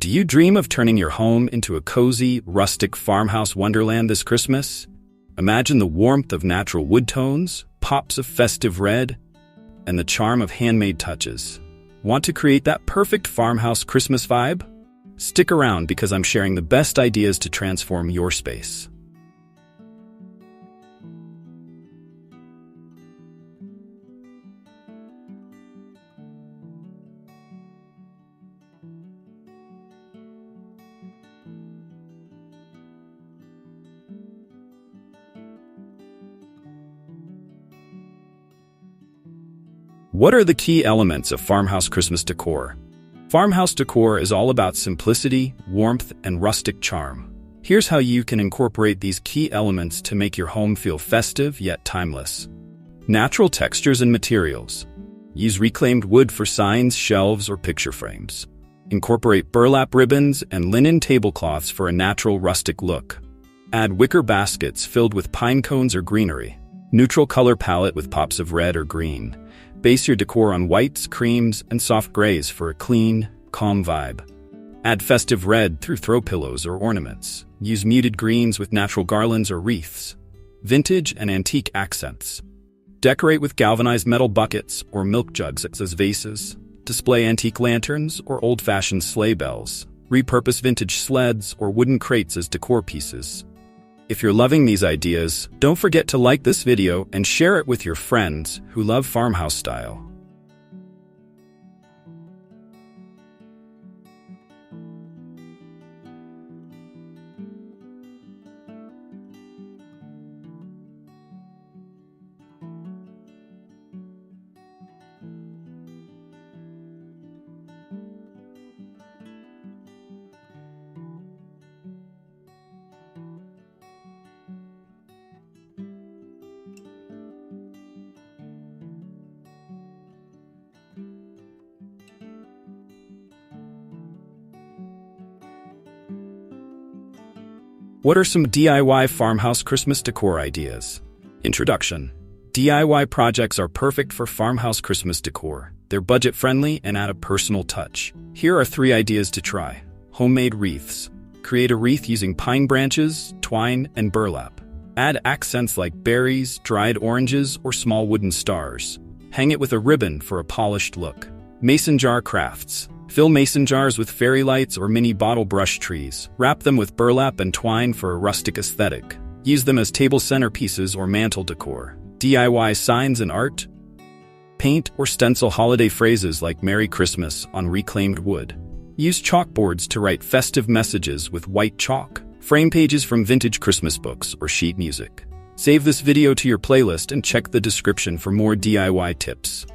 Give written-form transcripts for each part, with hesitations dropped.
Do you dream of turning your home into a cozy, rustic farmhouse wonderland this Christmas? Imagine the warmth of natural wood tones, pops of festive red, and the charm of handmade touches. Want to create that perfect farmhouse Christmas vibe? Stick around because I'm sharing the best ideas to transform your space. What are the key elements of Farmhouse Christmas decor? Farmhouse decor is all about simplicity, warmth, and rustic charm. Here's how you can incorporate these key elements to make your home feel festive yet timeless. Natural textures and materials. Use reclaimed wood for signs, shelves, or picture frames. Incorporate burlap ribbons and linen tablecloths for a natural rustic look. Add wicker baskets filled with pine cones or greenery. Neutral color palette with pops of red or green. Base your decor on whites, creams, and soft grays for a clean, calm vibe. Add festive red through throw pillows or ornaments. Use muted greens with natural garlands or wreaths. Vintage and antique accents. Decorate with galvanized metal buckets or milk jugs as vases. Display antique lanterns or old-fashioned sleigh bells. Repurpose vintage sleds or wooden crates as decor pieces. If you're loving these ideas, don't forget to like this video and share it with your friends who love farmhouse style. What are some DIY farmhouse Christmas decor ideas? Introduction. DIY projects are perfect for farmhouse Christmas decor. They're budget-friendly and add a personal touch. Here are 3 ideas to try. Homemade wreaths. Create a wreath using pine branches, twine, and burlap. Add accents like berries, dried oranges, or small wooden stars. Hang it with a ribbon for a polished look. Mason jar crafts. Fill mason jars with fairy lights or mini bottle brush trees. Wrap them with burlap and twine for a rustic aesthetic. Use them as table centerpieces or mantel decor. DIY signs and art. Paint or stencil holiday phrases like Merry Christmas on reclaimed wood. Use chalkboards to write festive messages with white chalk. Frame pages from vintage Christmas books or sheet music. Save this video to your playlist and check the description for more DIY tips.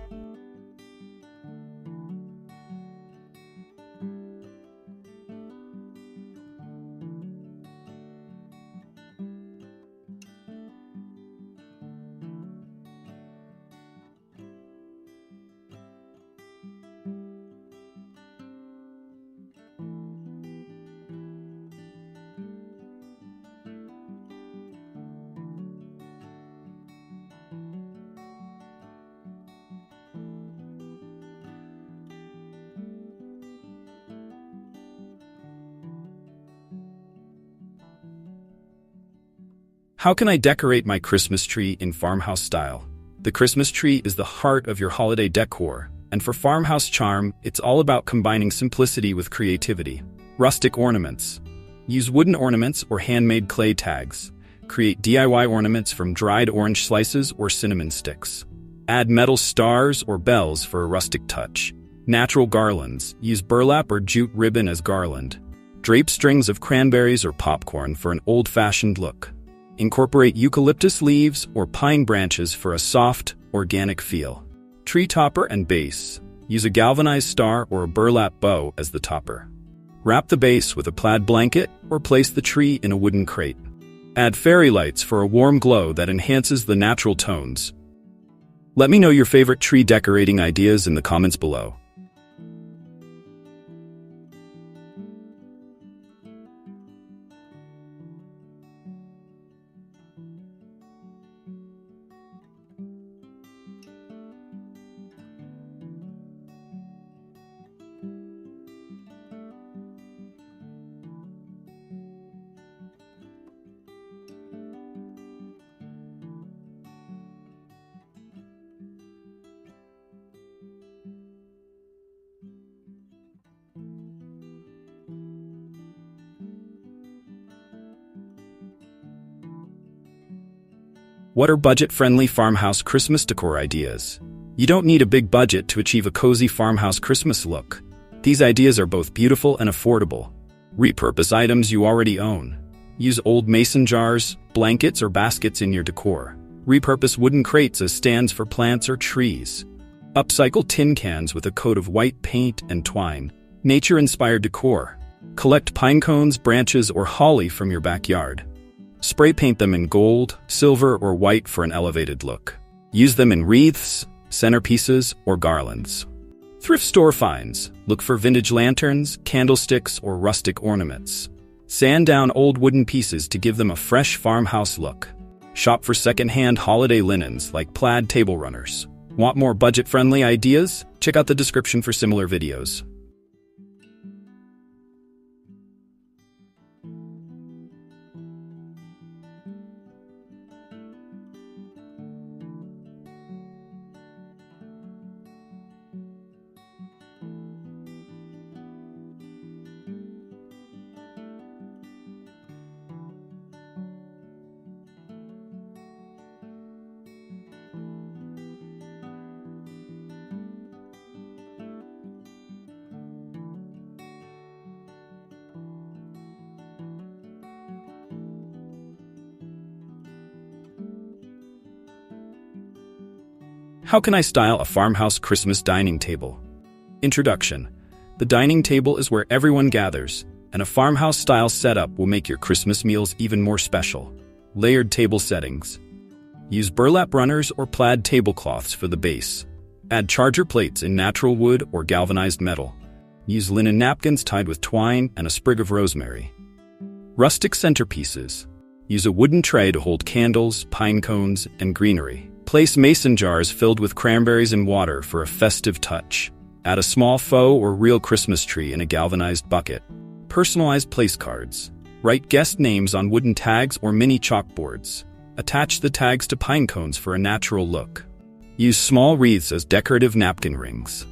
How can I decorate my Christmas tree in farmhouse style? The Christmas tree is the heart of your holiday decor, and for farmhouse charm, it's all about combining simplicity with creativity. Rustic ornaments. Use wooden ornaments or handmade clay tags. Create DIY ornaments from dried orange slices or cinnamon sticks. Add metal stars or bells for a rustic touch. Natural garlands. Use burlap or jute ribbon as garland. Drape strings of cranberries or popcorn for an old-fashioned look. Incorporate eucalyptus leaves or pine branches for a soft, organic feel. Tree topper and base. Use a galvanized star or a burlap bow as the topper. Wrap the base with a plaid blanket or place the tree in a wooden crate. Add fairy lights for a warm glow that enhances the natural tones. Let me know your favorite tree decorating ideas in the comments below. What are budget-friendly farmhouse Christmas decor ideas? You don't need a big budget to achieve a cozy farmhouse Christmas look. These ideas are both beautiful and affordable. Repurpose items you already own. Use old mason jars, blankets, or baskets in your decor. Repurpose wooden crates as stands for plants or trees. Upcycle tin cans with a coat of white paint and twine. Nature-inspired decor. Collect pinecones, branches, or holly from your backyard. Spray paint them in gold, silver, or white for an elevated look. Use them in wreaths, centerpieces, or garlands. Thrift store finds. Look for vintage lanterns, candlesticks, or rustic ornaments. Sand down old wooden pieces to give them a fresh farmhouse look. Shop for second-hand holiday linens like plaid table runners. Want more budget-friendly ideas? Check out the description for similar videos. How can I style a farmhouse Christmas dining table? Introduction. The dining table is where everyone gathers, and a farmhouse-style setup will make your Christmas meals even more special. Layered table settings. Use burlap runners or plaid tablecloths for the base. Add charger plates in natural wood or galvanized metal. Use linen napkins tied with twine and a sprig of rosemary. Rustic centerpieces. Use a wooden tray to hold candles, pine cones, and greenery. Place mason jars filled with cranberries and water for a festive touch. Add a small faux or real Christmas tree in a galvanized bucket. Personalized place cards. Write guest names on wooden tags or mini chalkboards. Attach the tags to pine cones for a natural look. Use small wreaths as decorative napkin rings.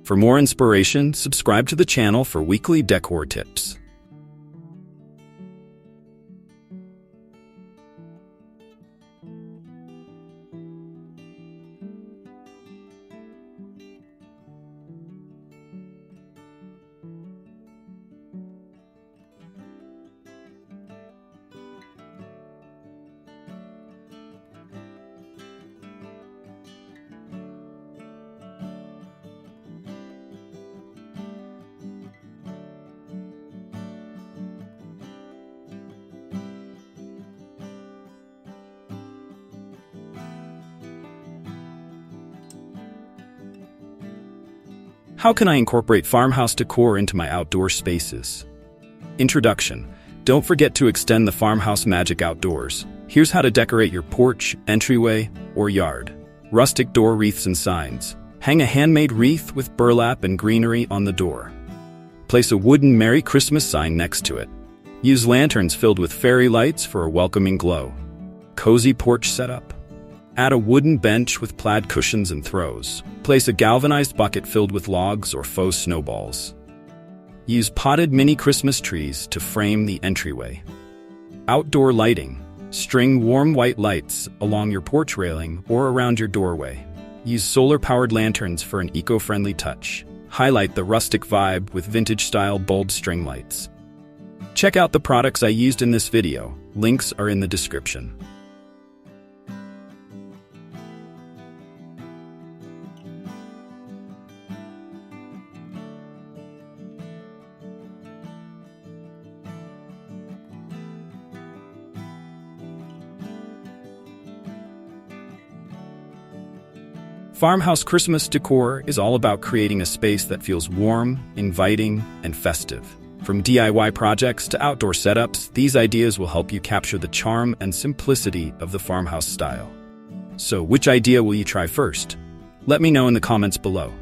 For more inspiration, subscribe to the channel for weekly decor tips. How can I incorporate farmhouse decor into my outdoor spaces? Introduction. Don't forget to extend the farmhouse magic outdoors. Here's how to decorate your porch, entryway, or yard. Rustic door wreaths and signs. Hang a handmade wreath with burlap and greenery on the door. Place a wooden Merry Christmas sign next to it. Use lanterns filled with fairy lights for a welcoming glow. Cozy porch setup. Add a wooden bench with plaid cushions and throws. Place a galvanized bucket filled with logs or faux snowballs. Use potted mini Christmas trees to frame the entryway. Outdoor lighting. String warm white lights along your porch railing or around your doorway. Use solar-powered lanterns for an eco-friendly touch. Highlight the rustic vibe with vintage-style bulb string lights. Check out the products I used in this video. Links are in the description. Farmhouse Christmas Decor is all about creating a space that feels warm, inviting, and festive. From DIY projects to outdoor setups, these ideas will help you capture the charm and simplicity of the farmhouse style. So, which idea will you try first? Let me know in the comments below.